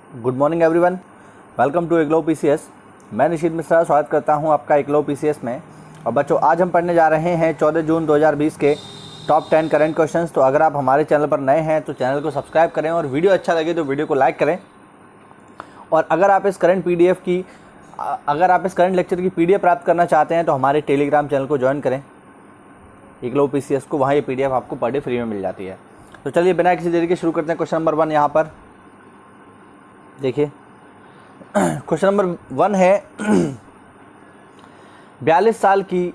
Good morning everyone, welcome to Eklavya PCS. मैं निशित मिश्रा स्वागत करता हूं आपका एकलव्य पीसीएस में। और बच्चों, आज हम पढ़ने जा रहे हैं 14 जून 2020 के टॉप 10 करंट क्वेश्चंस। तो अगर आप हमारे चैनल पर नए हैं तो चैनल को सब्सक्राइब करें और वीडियो अच्छा लगे तो वीडियो को लाइक करें। और अगर आप इस करंट लेक्चर की पीडीएफ प्राप्त करना चाहते हैं तो हमारे टेलीग्राम चैनल को ज्वाइन करें एकलव्य पीसीएस को, वहाँ ये पीडीएफ आपको पर डे फ्री में मिल जाती है। तो चलिए बिना किसी देरी के शुरू करते हैं। क्वेश्चन नंबर 1 यहाँ पर देखिए। क्वेश्चन नंबर 1 है 42 साल की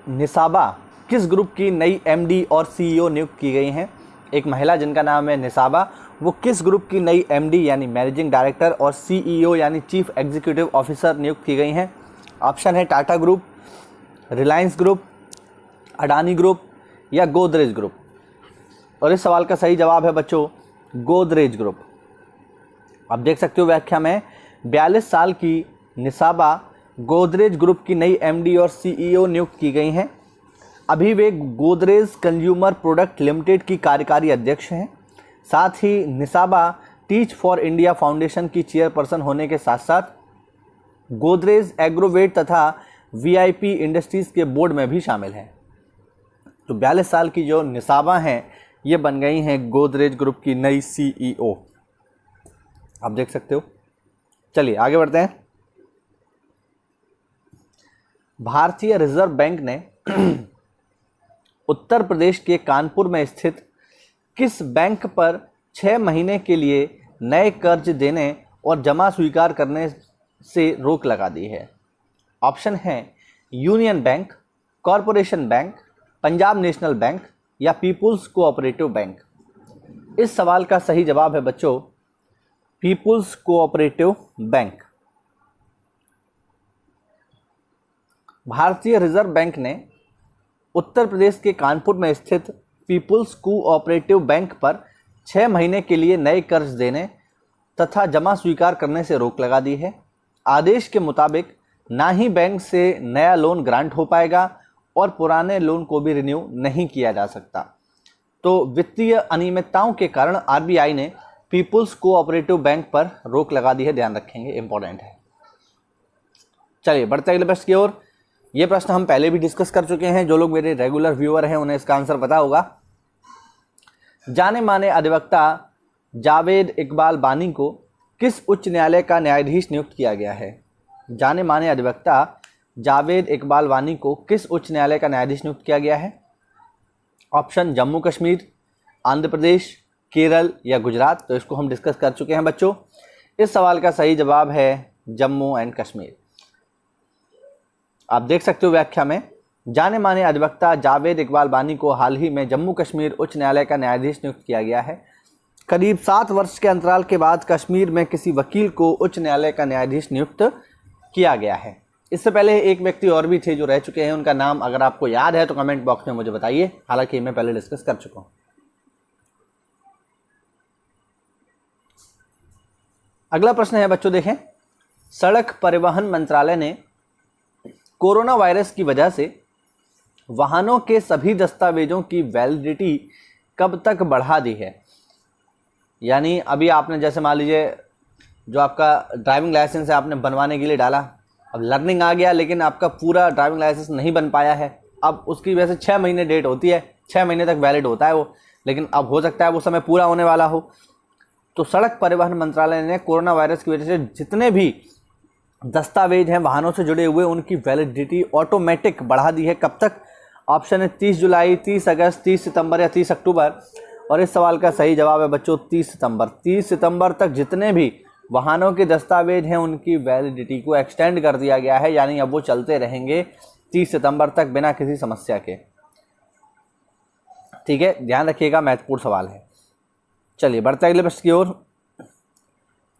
निसाबा किस ग्रुप की नई एमडी और सीईओ नियुक्त की गई हैं। एक महिला जिनका नाम है निसाबा, वो किस ग्रुप की नई एमडी यानी मैनेजिंग डायरेक्टर और सीईओ यानी चीफ एग्जीक्यूटिव ऑफिसर नियुक्त की गई हैं। ऑप्शन है Tata group, Reliance group, Adani group या गोदरेज ग्रुप। और इस सवाल का सही जवाब है बच्चों गोदरेज ग्रुप। आप देख सकते हो व्याख्या में 42 साल की निसाबा गोदरेज ग्रुप की नई एमडी और सीईओ नियुक्त की गई हैं। अभी वे गोदरेज कंज्यूमर प्रोडक्ट लिमिटेड की कार्यकारी अध्यक्ष हैं। साथ ही Nisaba teach for India foundation की चेयरपर्सन होने के साथ साथ गोदरेज एग्रोवेट तथा वीआईपी इंडस्ट्रीज़ के बोर्ड में भी शामिल हैं। तो 42 साल की जो निसाबा हैं ये बन गई हैं गोदरेज ग्रुप की नई सीईओ। आप देख सकते हो। चलिए आगे बढ़ते हैं। भारतीय रिजर्व बैंक ने उत्तर प्रदेश के कानपुर में स्थित किस बैंक पर 6 महीने के लिए नए कर्ज देने और जमा स्वीकार करने से रोक लगा दी है। ऑप्शन है union bank, corporation bank, Punjab national bank या पीपुल्स कोऑपरेटिव बैंक। इस सवाल का सही जवाब है बच्चों पीपुल्स कोऑपरेटिव बैंक। भारतीय रिजर्व बैंक ने उत्तर प्रदेश के कानपुर में स्थित पीपुल्स कोऑपरेटिव बैंक पर 6 महीने के लिए नए कर्ज देने तथा जमा स्वीकार करने से रोक लगा दी है। आदेश के मुताबिक ना ही बैंक से नया लोन ग्रांट हो पाएगा और पुराने लोन को भी रिन्यू नहीं किया जा सकता। तो वित्तीय अनियमितताओं के कारण आरबीआई ने पीपुल्स कोऑपरेटिव बैंक पर रोक लगा दी है, ध्यान रखेंगे, इंपॉर्टेंट है। चलिए बढ़ते अगले प्रश्न की ओर। ये प्रश्न हम पहले भी डिस्कस कर चुके हैं। जो लोग मेरे रेगुलर व्यूअर हैं उन्हें इसका आंसर पता होगा। जाने माने अधिवक्ता जावेद इकबाल बानी को किस उच्च न्यायालय का न्यायाधीश नियुक्त किया गया है। जाने माने अधिवक्ता जावेद इकबाल बानी को किस उच्च न्यायालय का न्यायाधीश नियुक्त किया गया है। ऑप्शन जम्मू कश्मीर, आंध्र प्रदेश, केरल या गुजरात। तो इसको हम डिस्कस कर चुके हैं बच्चों। इस सवाल का सही जवाब है जम्मू एंड कश्मीर। आप देख सकते हो व्याख्या में जाने माने अधिवक्ता जावेद इकबाल बानी को हाल ही में जम्मू कश्मीर उच्च न्यायालय का न्यायाधीश नियुक्त किया गया है। करीब 7 वर्ष के अंतराल के बाद कश्मीर में किसी वकील को उच्च न्यायालय का न्यायाधीश नियुक्त किया गया है। इससे पहले एक व्यक्ति और भी थे जो रह चुके हैं, उनका नाम अगर आपको याद है तो कमेंट बॉक्स में मुझे बताइए, हालांकि मैं पहले डिस्कस कर चुका हूं। अगला प्रश्न है बच्चों, देखें। सड़क परिवहन मंत्रालय ने कोरोना वायरस की वजह से वाहनों के सभी दस्तावेजों की वैलिडिटी कब तक बढ़ा दी है। यानी अभी आपने जैसे मान लीजिए जो आपका ड्राइविंग लाइसेंस है आपने बनवाने के लिए डाला, अब लर्निंग आ गया लेकिन आपका पूरा ड्राइविंग लाइसेंस नहीं बन पाया है। अब उसकी वजह से 6 महीने डेट होती है, 6 महीने तक वैलिड होता है वो, लेकिन अब हो सकता है वो समय पूरा होने वाला हो। तो सड़क परिवहन मंत्रालय ने कोरोना वायरस की वजह से जितने भी दस्तावेज हैं वाहनों से जुड़े हुए उनकी वैलिडिटी ऑटोमेटिक बढ़ा दी है। कब तक? ऑप्शन है 30 जुलाई, 30 अगस्त, 30 सितंबर या 30 अक्टूबर। और इस सवाल का सही जवाब है बच्चों 30 सितंबर। 30 सितंबर तक जितने भी वाहनों के दस्तावेज हैं उनकी वैलिडिटी को एक्सटेंड कर दिया गया है, यानी अब वो चलते रहेंगे 30 सितंबर तक बिना किसी समस्या के। ठीक है, ध्यान रखिएगा, महत्वपूर्ण सवाल है। चलिए बढ़ते अगले प्रश्न की ओर।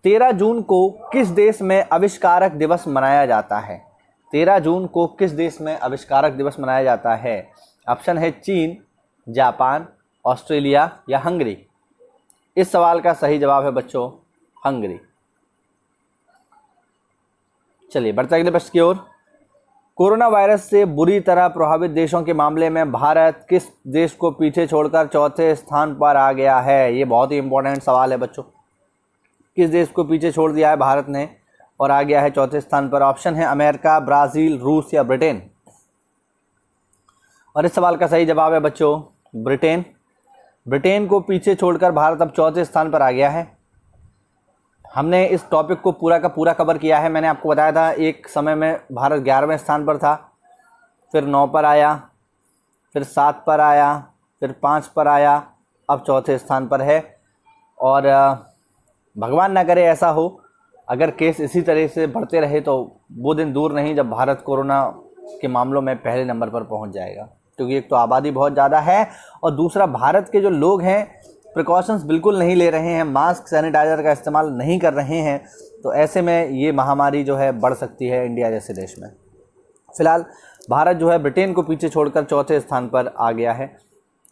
13 जून को किस देश में आविष्कारक दिवस मनाया जाता है। 13 जून को किस देश में आविष्कारक दिवस मनाया जाता है। ऑप्शन है चीन, जापान, ऑस्ट्रेलिया या हंगरी। इस सवाल का सही जवाब है बच्चों हंगरी। चलिए बढ़ते अगले प्रश्न की ओर। कोरोना वायरस से बुरी तरह प्रभावित देशों के मामले में भारत किस देश को पीछे छोड़कर चौथे स्थान पर आ गया है। ये बहुत ही इंपॉर्टेंट सवाल है बच्चों। किस देश को पीछे छोड़ दिया है भारत ने और आ गया है चौथे स्थान पर? ऑप्शन है अमेरिका, ब्राज़ील, रूस या ब्रिटेन। और इस सवाल का सही जवाब है बच्चों ब्रिटेन। ब्रिटेन को पीछे छोड़कर भारत अब चौथे स्थान पर आ गया है। हमने इस टॉपिक को पूरा का पूरा कवर किया है। मैंने आपको बताया था एक समय में भारत 11वें स्थान पर था, फिर 9 पर आया, फिर 7 पर आया, फिर 5 पर आया, अब चौथे स्थान पर है। और भगवान ना करे ऐसा हो, अगर केस इसी तरह से बढ़ते रहे तो वो दिन दूर नहीं जब भारत कोरोना के मामलों में पहले नंबर पर पहुंच जाएगा, क्योंकि एक तो आबादी बहुत ज़्यादा है और दूसरा भारत के जो लोग हैं प्रिकॉशंस बिल्कुल नहीं ले रहे हैं, मास्क सैनिटाइज़र का इस्तेमाल नहीं कर रहे हैं। तो ऐसे में ये महामारी जो है बढ़ सकती है इंडिया जैसे देश में। फिलहाल भारत जो है ब्रिटेन को पीछे छोड़कर चौथे स्थान पर आ गया है।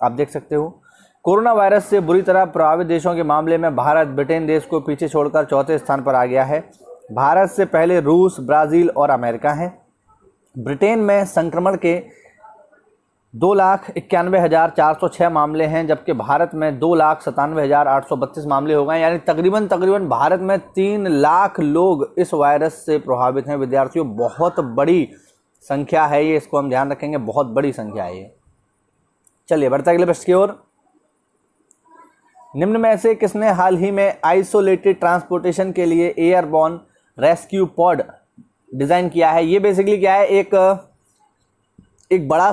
आप देख सकते हो कोरोना वायरस से बुरी तरह प्रभावित देशों के मामले में भारत ब्रिटेन देश को पीछे छोड़कर चौथे स्थान पर आ गया है। भारत से पहले रूस, ब्राज़ील और अमेरिका हैं। ब्रिटेन में संक्रमण के 2,91,406 मामले हैं, जबकि भारत में 2,97,832 मामले हो गए। यानी तकरीबन भारत में 3 लाख लोग इस वायरस से प्रभावित हैं। विद्यार्थियों बहुत बड़ी संख्या है ये, इसको हम ध्यान रखेंगे, बहुत बड़ी संख्या है ये। चलिए बढ़ते अगले प्रश्न की ओर। निम्न में से किसने हाल ही में आइसोलेटेड ट्रांसपोर्टेशन के लिए एयरबॉर्न रेस्क्यू पॉड डिज़ाइन किया है? ये बेसिकली क्या है, एक बड़ा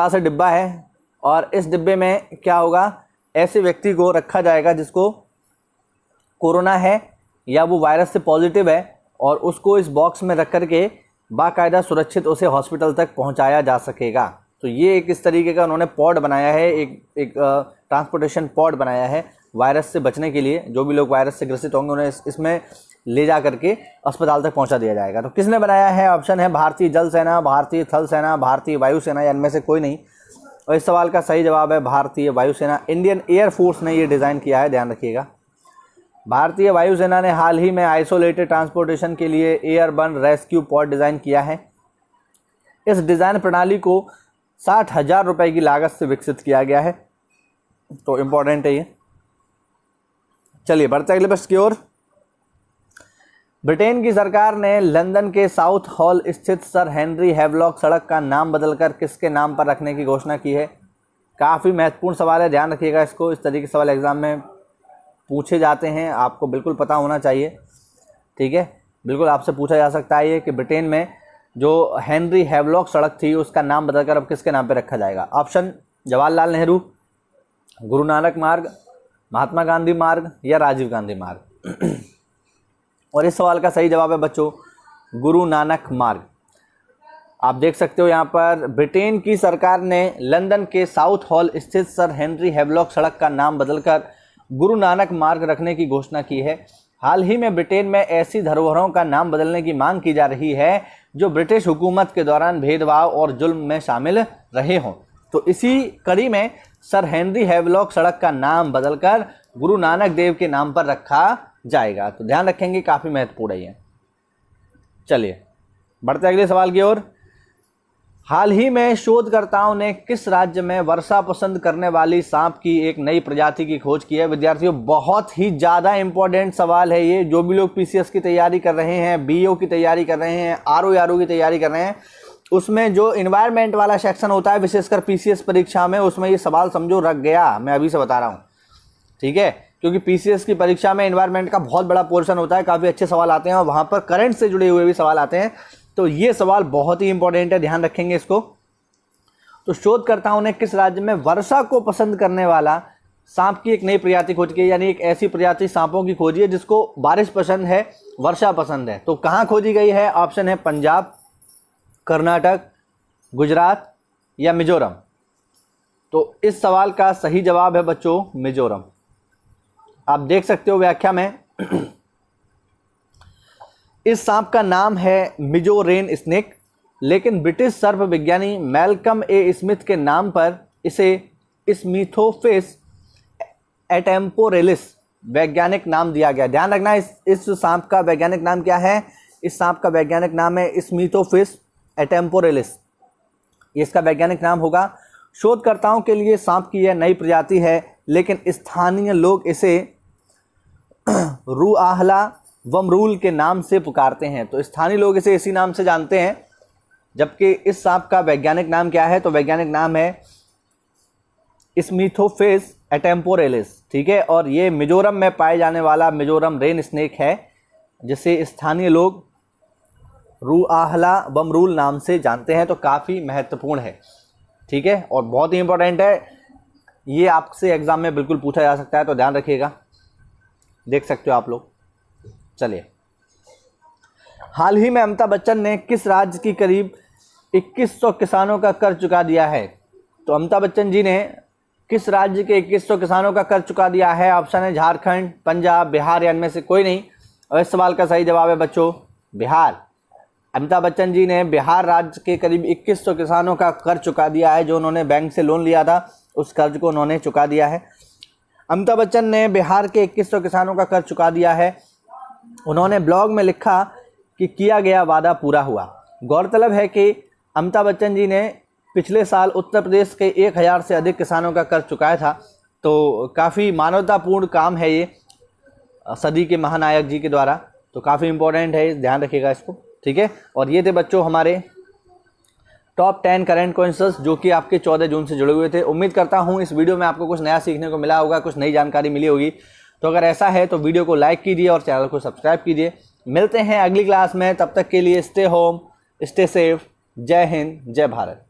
सा डिब्बा है और इस डिब्बे में क्या होगा, ऐसे व्यक्ति को रखा जाएगा जिसको कोरोना है या वो वायरस से पॉजिटिव है, और उसको इस बॉक्स में रख करके बाकायदा सुरक्षित उसे हॉस्पिटल तक पहुंचाया जा सकेगा। तो ये एक इस तरीके का उन्होंने पॉड बनाया है, एक ट्रांसपोर्टेशन पॉड बनाया है वायरस से बचने के लिए। जो भी लोग वायरस से ग्रसित होंगे उन्हें इसमें ले जा करके अस्पताल तक पहुंचा दिया जाएगा। तो किसने बनाया है? ऑप्शन है भारतीय जल सेना, भारतीय थल सेना, भारतीय वायुसेना या इनमें से कोई नहीं। और इस सवाल का सही जवाब है भारतीय वायुसेना। इंडियन एयरफोर्स ने ये डिज़ाइन किया है, ध्यान रखिएगा। भारतीय वायुसेना ने हाल ही में आइसोलेटेड ट्रांसपोर्टेशन के लिए एयरबर्न रेस्क्यू पॉड डिज़ाइन किया है। इस डिज़ाइन प्रणाली को 60,000 रुपये की लागत से विकसित किया गया है, तो इम्पोर्टेंट है ये। चलिए बढ़ते अगले प्रश्न की ओर। ब्रिटेन की सरकार ने लंदन के साउथ हॉल स्थित सर हेनरी हैवलॉक सड़क का नाम बदलकर किसके नाम पर रखने की घोषणा की है? काफ़ी महत्वपूर्ण सवाल है, ध्यान रखिएगा इसको। इस तरीके के सवाल एग्जाम में पूछे जाते हैं, आपको बिल्कुल पता होना चाहिए, ठीक है। बिल्कुल आपसे पूछा जा सकता है ये कि ब्रिटेन में जो हेनरी हैवलॉक सड़क थी उसका नाम बदलकर अब किसके नाम पर रखा जाएगा? ऑप्शन जवाहरलाल नेहरू, गुरु नानक मार्ग, महात्मा गांधी मार्ग या राजीव गांधी मार्ग। और इस सवाल का सही जवाब है बच्चों गुरु नानक मार्ग। आप देख सकते हो यहाँ पर ब्रिटेन की सरकार ने लंदन के साउथ हॉल स्थित सर हेनरी हैवलॉक सड़क का नाम बदलकर गुरु नानक मार्ग रखने की घोषणा की है। हाल ही में ब्रिटेन में ऐसी धरोहरों का नाम बदलने की मांग की जा रही है जो ब्रिटिश हुकूमत के दौरान भेदभाव और जुल्म में शामिल रहे हों। तो इसी कड़ी में सर हेनरी हैवलॉक सड़क का नाम बदलकर गुरु नानक देव के नाम पर रखा जाएगा। तो ध्यान रखेंगे, काफ़ी महत्वपूर्ण है। चलिए बढ़ते अगले सवाल की ओर। हाल ही में शोधकर्ताओं ने किस राज्य में वर्षा पसंद करने वाली सांप की एक नई प्रजाति की खोज की है? विद्यार्थियों बहुत ही ज़्यादा इंपॉर्टेंट सवाल है ये। जो भी लोग पीसीएस की तैयारी कर रहे हैं, बीओ की तैयारी कर रहे हैं, आरओ की तैयारी कर रहे हैं, उसमें जो इन्वायरमेंट वाला सेक्शन होता है विशेषकर पीसीएस परीक्षा में, उसमें ये सवाल समझो रख गया। मैं अभी से बता रहा हूँ, ठीक है, क्योंकि पीसीएस की परीक्षा में इन्वायरमेंट का बहुत बड़ा पोर्शन होता है, काफ़ी अच्छे सवाल आते हैं और वहाँ पर करंट से जुड़े हुए भी सवाल आते हैं। तो ये सवाल बहुत ही इंपॉर्टेंट है, ध्यान रखेंगे इसको। तो शोधकर्ताओं ने किस राज्य में वर्षा को पसंद करने वाला सांप की एक नई प्रजाति खोज की है? यानी एक ऐसी प्रजाति सांपों की खोजी है जिसको बारिश पसंद है, वर्षा पसंद है। तो कहाँ खोजी गई है? ऑप्शन है पंजाब, कर्नाटक, गुजरात या मिजोरम। तो इस सवाल का सही जवाब है बच्चों मिजोरम। आप देख सकते हो व्याख्या में इस सांप का नाम है मिजो रेन स्नेक, लेकिन ब्रिटिश सर्प विज्ञानी मैल्कम ए स्मिथ के नाम पर इसे स्मिथोफिस एटेम्पोरेलिस वैज्ञानिक नाम दिया गया। ध्यान रखना, इस सांप का वैज्ञानिक नाम क्या है? इस सांप का वैज्ञानिक नाम है स्मिथोफिस एटेम्पोरेलिस, ये इसका वैज्ञानिक नाम होगा। शोधकर्ताओं के लिए सांप की यह नई प्रजाति है, लेकिन स्थानीय लोग इसे रूआहला वमरूल के नाम से पुकारते हैं। तो स्थानीय लोग इसे इसी नाम से जानते हैं, जबकि इस सांप का वैज्ञानिक नाम क्या है? तो वैज्ञानिक नाम है स्मिथोफेस एटेम्पोरेलिस, ठीक है। और ये मिजोरम में पाए जाने वाला मिजोरम रेन स्नेक है, जिसे स्थानीय लोग रूआहला वमरूल नाम से जानते हैं। तो काफ़ी महत्वपूर्ण है, ठीक है, और बहुत ही इंपॉर्टेंट है। ये आपसे एग्जाम में बिल्कुल पूछा जा सकता है, तो ध्यान रखिएगा, देख सकते हो आप लोग। चलिए, हाल ही में अमिताभ बच्चन ने किस राज्य की करीब 2100 किसानों का कर्ज चुका दिया है? तो अमिताभ बच्चन जी ने किस राज्य के 2100 किसानों का कर्ज चुका दिया है? ऑप्शन है झारखंड, पंजाब, बिहार या इनमें से कोई नहीं। और इस सवाल का सही जवाब है बच्चों बिहार। अमिताभ बच्चन जी ने बिहार राज्य के करीब 2100 किसानों का कर्ज चुका दिया है। जो उन्होंने बैंक से लोन लिया था, उस कर्ज को उन्होंने चुका दिया है। अमिताभ बच्चन ने बिहार के 2100 किसानों का कर्ज चुका दिया है। उन्होंने ब्लॉग में लिखा कि किया गया वादा पूरा हुआ। गौरतलब है कि अमिताभ बच्चन जी ने पिछले साल उत्तर प्रदेश के 1000 से अधिक किसानों का कर्ज चुकाया था। तो काफ़ी मानवतापूर्ण काम है ये सदी के महानायक जी के द्वारा। तो काफ़ी इंपॉर्टेंट है, ध्यान रखिएगा इसको, ठीक है। और ये थे बच्चों हमारे टॉप 10 करंट क्वेश्चंस जो कि आपके 14 जून से जुड़े हुए थे। उम्मीद करता हूँ इस वीडियो में आपको कुछ नया सीखने को मिला होगा, कुछ नई जानकारी मिली होगी। तो अगर ऐसा है तो वीडियो को लाइक कीजिए और चैनल को सब्सक्राइब कीजिए। मिलते हैं अगली क्लास में, तब तक के लिए स्टे होम, स्टे सेफ। जय हिंद, जय भारत।